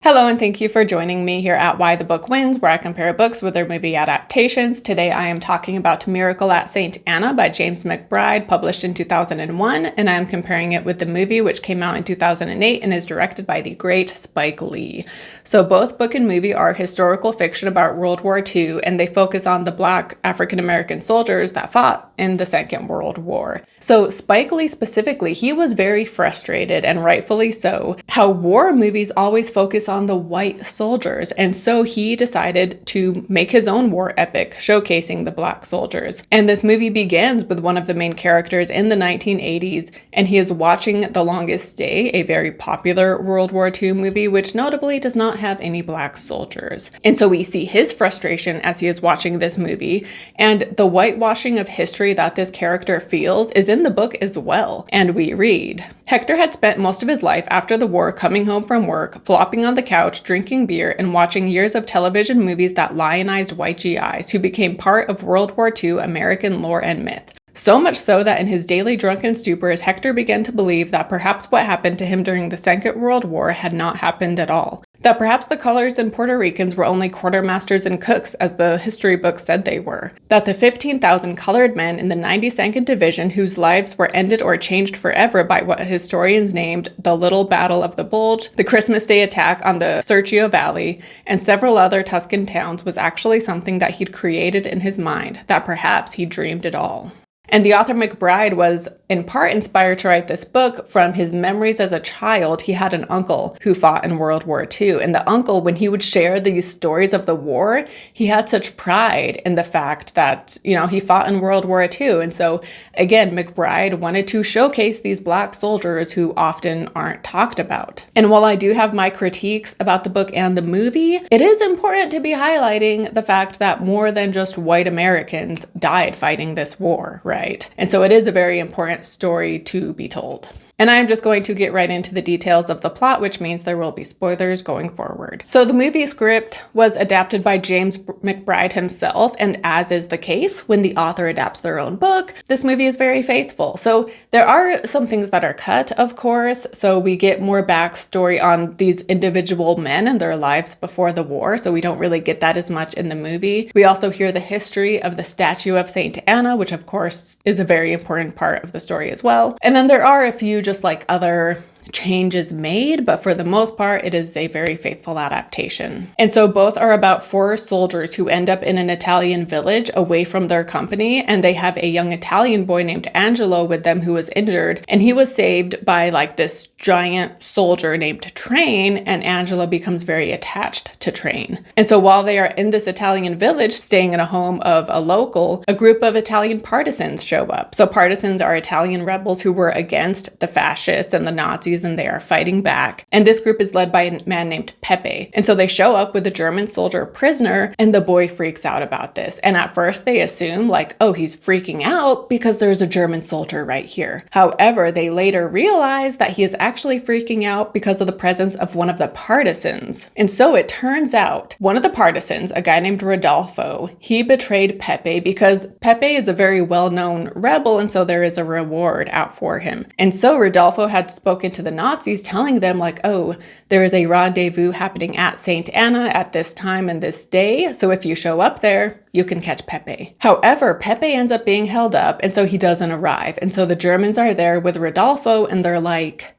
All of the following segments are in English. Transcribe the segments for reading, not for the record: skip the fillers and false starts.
Hello, and thank you for joining me here at Why the Book Wins, where I compare books with their movie adaptations. Today I am talking about Miracle at St. Anna by James McBride, published in 2001, and I am comparing it with the movie, which came out in 2008 and is directed by the great Spike Lee. So both book and movie are historical fiction about World War II, and they focus on the Black African-American soldiers that fought in the Second World War. So Spike Lee specifically, he was very frustrated, and rightfully so, how war movies always focus on the white soldiers, and so he decided to make his own war epic showcasing the Black soldiers. And this movie begins with one of the main characters in the 1980s, and he is watching The Longest Day, a very popular World War II movie, which notably does not have any Black soldiers. And so we see his frustration as he is watching this movie, and the whitewashing of history that this character feels is in the book as well. And we read, Hector had spent most of his life after the war coming home from work, flopping on the couch, drinking beer, and watching years of television movies that lionized white GIs who became part of World War II American lore and myth. So much so that in his daily drunken stupors, Hector began to believe that perhaps what happened to him during the Second World War had not happened at all. That perhaps the colors and Puerto Ricans were only quartermasters and cooks, as the history books said they were. That the 15,000 colored men in the 92nd Division whose lives were ended or changed forever by what historians named the Little Battle of the Bulge, the Christmas Day attack on the Serchio Valley, and several other Tuscan towns was actually something that he'd created in his mind, that perhaps he dreamed it all. And the author McBride was in part inspired to write this book from his memories as a child. He had an uncle who fought in World War II. And the uncle, when he would share these stories of the war, he had such pride in the fact that, he fought in World War II. And so, again, McBride wanted to showcase these Black soldiers who often aren't talked about. And while I do have my critiques about the book and the movie, it is important to be highlighting the fact that more than just white Americans died fighting this war, right? And so it is a very important story to be told. And I'm just going to get right into the details of the plot, which means there will be spoilers going forward. So the movie script was adapted by James McBride himself, and as is the case when the author adapts their own book, this movie is very faithful. So there are some things that are cut, of course, so we get more backstory on these individual men and their lives before the war, so we don't really get that as much in the movie. We also hear the history of the statue of St. Anna, which of course is a very important part of the story as well. And then there are a few just like other changes made, but for the most part, it is a very faithful adaptation. And so both are about four soldiers who end up in an Italian village away from their company, and they have a young Italian boy named Angelo with them who was injured, and he was saved by like this giant soldier named Train, and Angelo becomes very attached to Train. And so while they are in this Italian village, staying in a home of a local, a group of Italian partisans show up. So partisans are Italian rebels who were against the fascists and the Nazis, and they are fighting back. And this group is led by a man named Pepe. And so they show up with a German soldier prisoner, and the boy freaks out about this. And at first they assume like, oh, he's freaking out because there's a German soldier right here. However, they later realize that he is actually freaking out because of the presence of one of the partisans. And so it turns out one of the partisans, a guy named Rodolfo, he betrayed Pepe because Pepe is a very well-known rebel, and so there is a reward out for him. And so Rodolfo had spoken to the Nazis, telling them like, oh, there is a rendezvous happening at St. Anna at this time and this day, so if you show up there, you can catch Pepe. However, Pepe ends up being held up, and so he doesn't arrive. And so the Germans are there with Rodolfo, and they're like,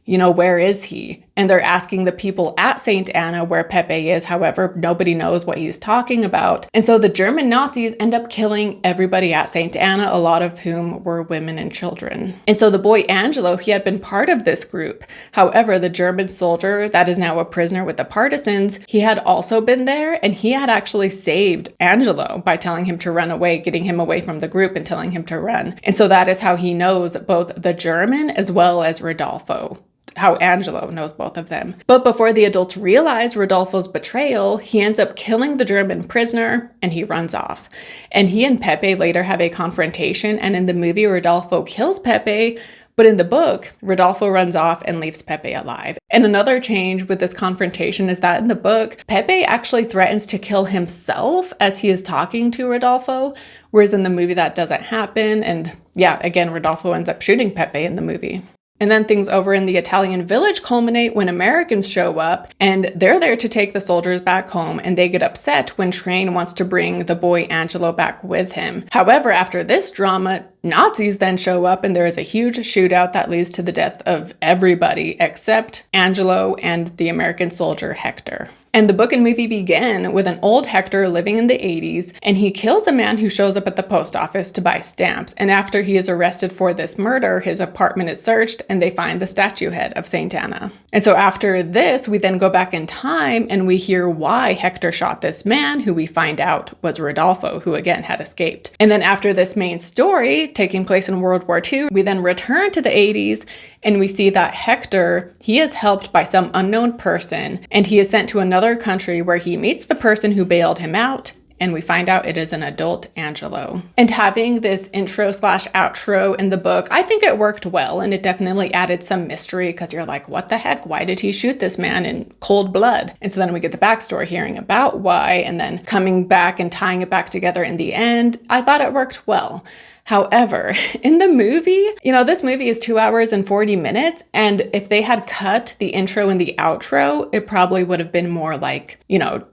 where is he? And they're asking the people at St. Anna where Pepe is. However, nobody knows what he's talking about. And so the German Nazis end up killing everybody at St. Anna, a lot of whom were women and children. And so the boy Angelo, he had been part of this group. However, the German soldier that is now a prisoner with the partisans, he had also been there, and he had actually saved Angelo by telling him to run away, getting him away from the group and telling him to run. And so that is how he knows both the German as well as Rodolfo. How Angelo knows both of them. But before the adults realize Rodolfo's betrayal, he ends up killing the German prisoner, and he runs off. And he and Pepe later have a confrontation, and in the movie, Rodolfo kills Pepe, but in the book, Rodolfo runs off and leaves Pepe alive. And another change with this confrontation is that in the book, Pepe actually threatens to kill himself as he is talking to Rodolfo, whereas in the movie that doesn't happen. And yeah, again, Rodolfo ends up shooting Pepe in the movie. And then things over in the Italian village culminate when Americans show up, and they're there to take the soldiers back home, and they get upset when Train wants to bring the boy Angelo back with him. However, after this drama, Nazis then show up, and there is a huge shootout that leads to the death of everybody except Angelo and the American soldier Hector. And the book and movie begin with an old Hector living in the 80s, and he kills a man who shows up at the post office to buy stamps. And after he is arrested for this murder, his apartment is searched and they find the statue head of Saint Anna. And so after this, we then go back in time and we hear why Hector shot this man, who we find out was Rodolfo, who again had escaped. And then after this main story taking place in World War II, we then return to the 80s and we see that Hector, he is helped by some unknown person, and he is sent to another country where he meets the person who bailed him out, and we find out it is an adult Angelo. And having this intro/outro in the book, I think it worked well, and it definitely added some mystery, because you're like, what the heck? Why did he shoot this man in cold blood? And so then we get the backstory, hearing about why, and then coming back and tying it back together in the end. I thought it worked well. However, in the movie, this movie is 2 hours and 40 minutes. And if they had cut the intro and the outro, it probably would have been more like,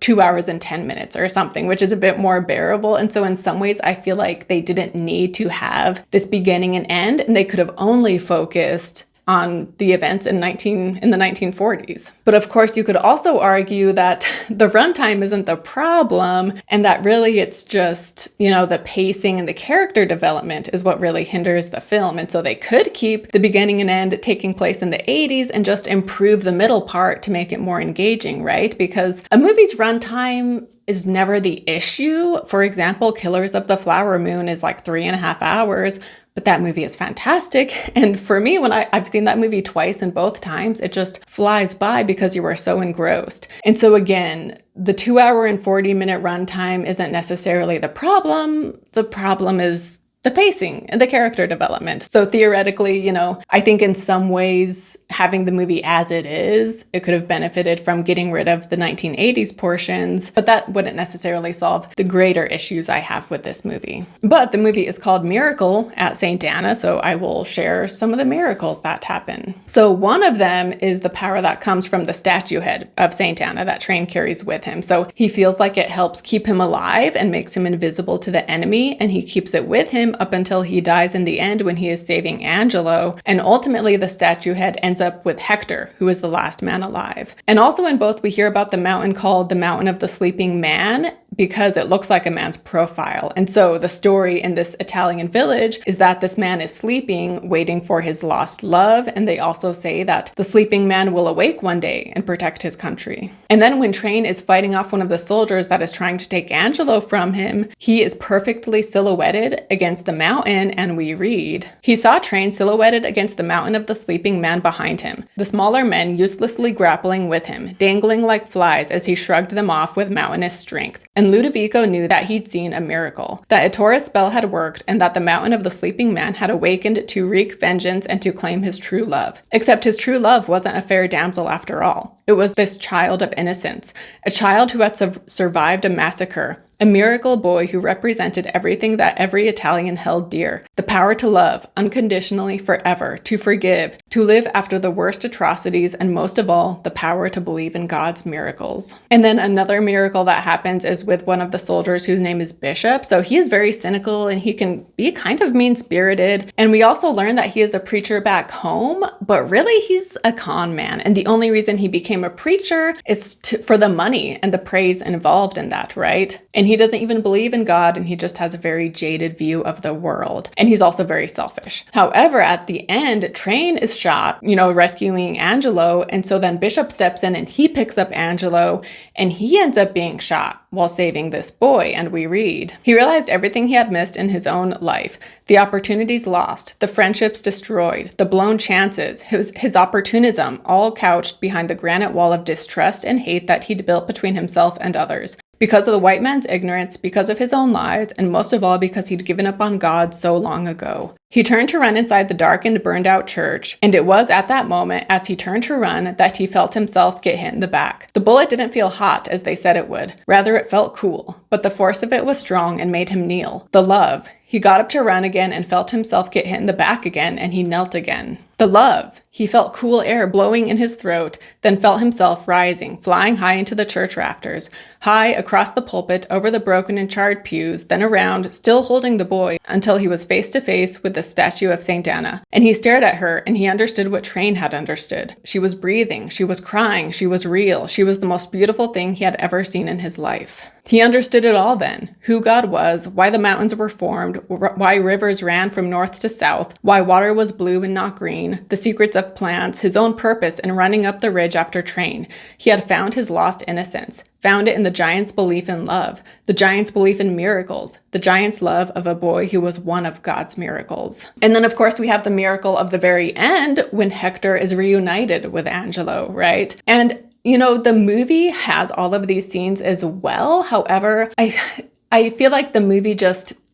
2 hours and 10 minutes or something, which is a bit more bearable. And so in some ways, I feel like they didn't need to have this beginning and end, and they could have only focused on the events in the 1940s. But of course, you could also argue that the runtime isn't the problem, and that really it's just, the pacing and the character development is what really hinders the film. And so they could keep the beginning and end taking place in the 80s and just improve the middle part to make it more engaging, right? Because a movie's runtime is never the issue. For example, Killers of the Flower Moon is like 3.5 hours, but that movie is fantastic. And for me, when I've seen that movie twice, and both times it just flies by because you are so engrossed. And so again, the 2 hour and 40 minute runtime isn't necessarily the problem. The problem is the pacing and the character development. So theoretically, I think in some ways, having the movie as it is, it could have benefited from getting rid of the 1980s portions, but that wouldn't necessarily solve the greater issues I have with this movie. But the movie is called Miracle at St. Anna, so I will share some of the miracles that happen. So one of them is the power that comes from the statue head of St. Anna that Train carries with him. So he feels like it helps keep him alive and makes him invisible to the enemy, and he keeps it with him up until he dies in the end when he is saving Angelo. And ultimately, the statue head ends up with Hector, who is the last man alive. And also in both, we hear about the mountain called the Mountain of the Sleeping Man, because it looks like a man's profile. And so the story in this Italian village is that this man is sleeping, waiting for his lost love. And they also say that the sleeping man will awake one day and protect his country. And then when Train is fighting off one of the soldiers that is trying to take Angelo from him, he is perfectly silhouetted against the mountain, and we read, "He saw Train silhouetted against the mountain of the sleeping man behind him, the smaller men uselessly grappling with him, dangling like flies as he shrugged them off with mountainous strength. And Ludovico knew that he'd seen a miracle, that Ettores' spell had worked, and that the mountain of the sleeping man had awakened to wreak vengeance and to claim his true love. Except his true love wasn't a fair damsel after all. It was this child of innocence, a child who had survived a massacre, a miracle boy who represented everything that every Italian held dear. The power to love, unconditionally forever, to forgive, to live after the worst atrocities, and most of all, the power to believe in God's miracles." And then another miracle that happens is with one of the soldiers whose name is Bishop. So he is very cynical and he can be kind of mean-spirited. And we also learn that he is a preacher back home, but really he's a con man. And the only reason he became a preacher is for the money and the praise involved in that, right? And he doesn't even believe in God, and he just has a very jaded view of the world. And he's also very selfish. However, at the end, Train is shot, rescuing Angelo. And so then Bishop steps in and he picks up Angelo, and he ends up being shot while saving this boy. And we read, "He realized everything he had missed in his own life, the opportunities lost, the friendships destroyed, the blown chances, his opportunism, all couched behind the granite wall of distrust and hate that he'd built between himself and others. Because of the white man's ignorance, because of his own lies, and most of all because he'd given up on God so long ago. He turned to run inside the darkened, burned-out church, and it was at that moment, as he turned to run, that he felt himself get hit in the back. The bullet didn't feel hot, as they said it would. Rather, it felt cool, but the force of it was strong and made him kneel. The love. He got up to run again and felt himself get hit in the back again, and he knelt again. The love. He felt cool air blowing in his throat, then felt himself rising, flying high into the church rafters, high across the pulpit, over the broken and charred pews, then around, still holding the boy, until he was face to face with the statue of St. Anna. And he stared at her, and he understood what Train had understood. She was breathing, she was crying, she was real, she was the most beautiful thing he had ever seen in his life. He understood it all then, who God was, why the mountains were formed, why rivers ran from north to south, why water was blue and not green, the secrets of plants, his own purpose in running up the ridge after Train. He had found his lost innocence, found it in the giant's belief in love, the giant's belief in miracles, the giant's love of a boy who was one of God's miracles. And then, of course, we have the miracle of the very end when Hector is reunited with Angelo, right? And the movie has all of these scenes as well. However, I feel like the movie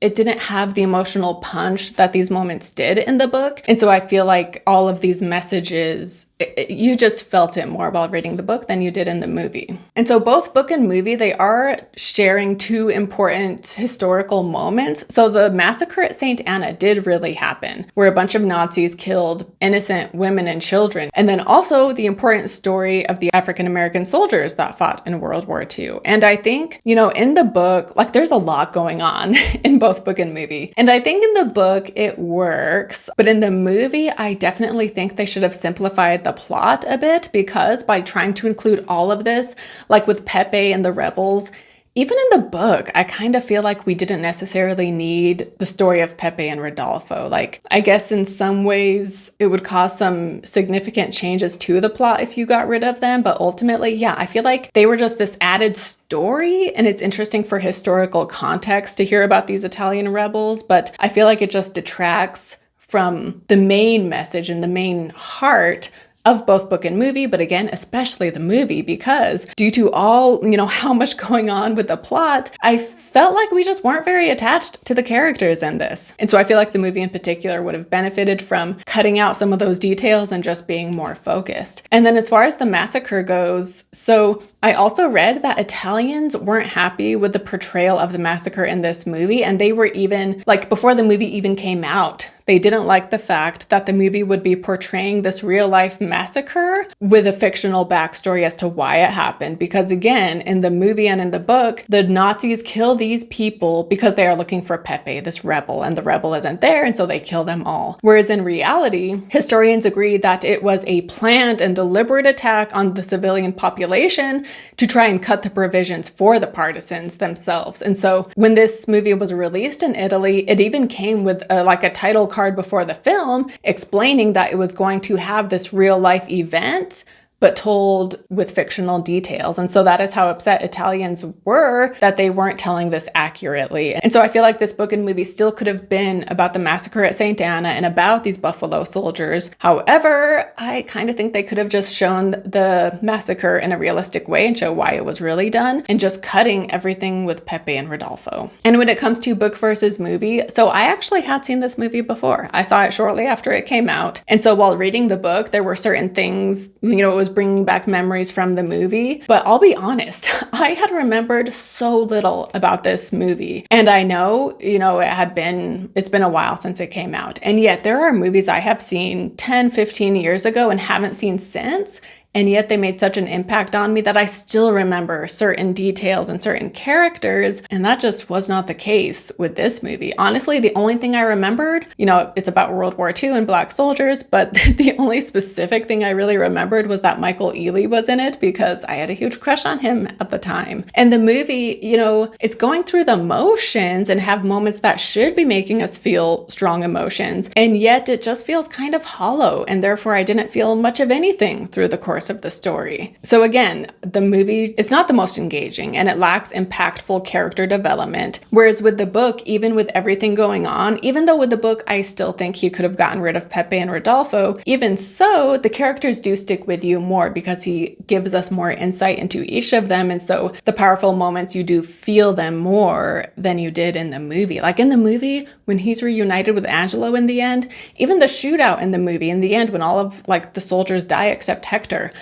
it didn't have the emotional punch that these moments did in the book. And so I feel like all of these messages, you just felt it more while reading the book than you did in the movie. And so both book and movie, they are sharing two important historical moments. So the massacre at St. Anna did really happen, where a bunch of Nazis killed innocent women and children. And then also the important story of the African-American soldiers that fought in World War II. And I think, in the book, there's a lot going on in both book and movie. And I think in the book it works, but in the movie, I definitely think they should have simplified the plot a bit, because by trying to include all of this, like with Pepe and the rebels, even in the book, I kind of feel like we didn't necessarily need the story of Pepe and Rodolfo. I guess in some ways it would cause some significant changes to the plot if you got rid of them. But ultimately, yeah, I feel like they were just this added story, and it's interesting for historical context to hear about these Italian rebels. But I feel like it just detracts from the main message and the main heart of both book and movie, but again, especially the movie, because due to all, how much going on with the plot, I felt like we just weren't very attached to the characters in this. And so I feel like the movie in particular would have benefited from cutting out some of those details and just being more focused. And then as far as the massacre goes, so I also read that Italians weren't happy with the portrayal of the massacre in this movie, and they were even, before the movie even came out, they didn't like the fact that the movie would be portraying this real-life massacre with a fictional backstory as to why it happened. Because again, in the movie and in the book, the Nazis kill these people because they are looking for Pepe, this rebel, and the rebel isn't there, and so they kill them all. Whereas in reality, historians agree that it was a planned and deliberate attack on the civilian population to try and cut the provisions for the partisans themselves. And so when this movie was released in Italy, it even came with a title card before the film explaining that it was going to have this real life event, but told with fictional details. And so that is how upset Italians were that they weren't telling this accurately. And so I feel like this book and movie still could have been about the massacre at St. Anna and about these Buffalo soldiers. However, I kind of think they could have just shown the massacre in a realistic way and show why it was really done, and just cutting everything with Pepe and Rodolfo. And when it comes to book versus movie, so I actually had seen this movie before. I saw it shortly after it came out. And so while reading the book, there were certain things, it was bringing back memories from the movie. But I'll be honest, I had remembered so little about this movie. And I know, it's been a while since it came out. And yet there are movies I have seen 10, 15 years ago and haven't seen since. And yet they made such an impact on me that I still remember certain details and certain characters. And that just was not the case with this movie. Honestly, the only thing I remembered, it's about World War II and Black soldiers, but the only specific thing I really remembered was that Michael Ealy was in it because I had a huge crush on him at the time. And the movie, it's going through the motions and have moments that should be making us feel strong emotions. And yet it just feels kind of hollow. And therefore I didn't feel much of anything through the course course of the story. So again, the movie is not the most engaging and it lacks impactful character development. Whereas with the book, even with everything going on, even though with the book, I still think he could have gotten rid of Pepe and Rodolfo, even so, the characters do stick with you more because he gives us more insight into each of them. And so the powerful moments, you do feel them more than you did in the movie. Like in the movie, when he's reunited with Angelo in the end, even the shootout in the movie in the end, when all of like the soldiers die except Hector,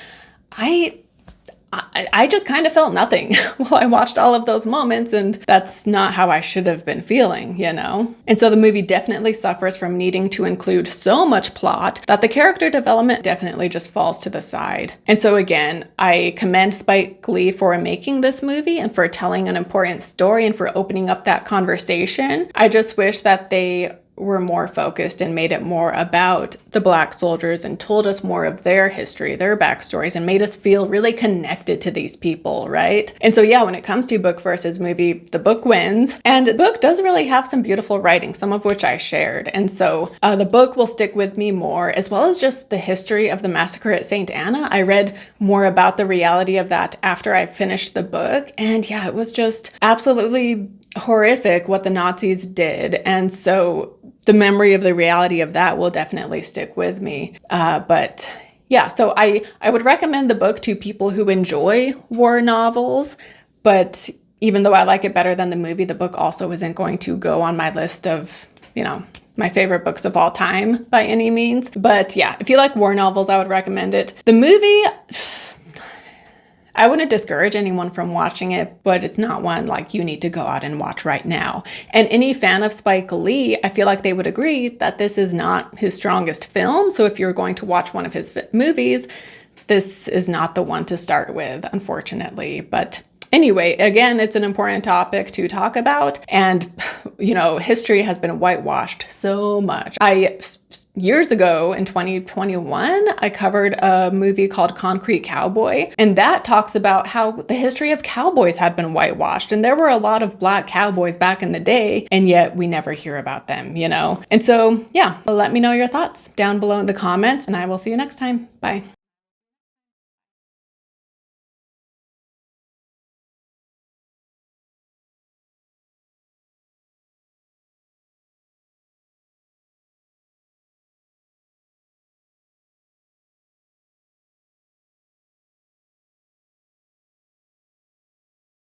I just kind of felt nothing while I watched all of those moments, and that's not how I should have been feeling, you know? And so the movie definitely suffers from needing to include so much plot that the character development definitely just falls to the side. And so again, I commend Spike Lee for making this movie and for telling an important story and for opening up that conversation. I just wish that they were more focused and made it more about the Black soldiers and told us more of their history, their backstories, and made us feel really connected to these people, right? And so yeah, when it comes to book versus movie, the book wins. And the book does really have some beautiful writing, some of which I shared. And so the book will stick with me more, as well as just the history of the massacre at St. Anna. I read more about the reality of that after I finished the book. And yeah, it was just absolutely horrific what the Nazis did. And so the memory of the reality of that will definitely stick with me. But yeah, so I would recommend the book to people who enjoy war novels. But even though I like it better than the movie, the book also isn't going to go on my list of, you know, my favorite books of all time by any means. But yeah, if you like war novels, I would recommend it. The movie, I wouldn't discourage anyone from watching it, but it's not one like you need to go out and watch right now. And any fan of Spike Lee, I feel like they would agree that this is not his strongest film. So if you're going to watch one of his movies, this is not the one to start with, unfortunately. But anyway, again, it's an important topic to talk about. And, you know, history has been whitewashed so much. Years ago in 2021, I covered a movie called Concrete Cowboy. And that talks about how the history of cowboys had been whitewashed. And there were a lot of Black cowboys back in the day, and yet we never hear about them, you know? And so, yeah, let me know your thoughts down below in the comments, and I will see you next time. Bye.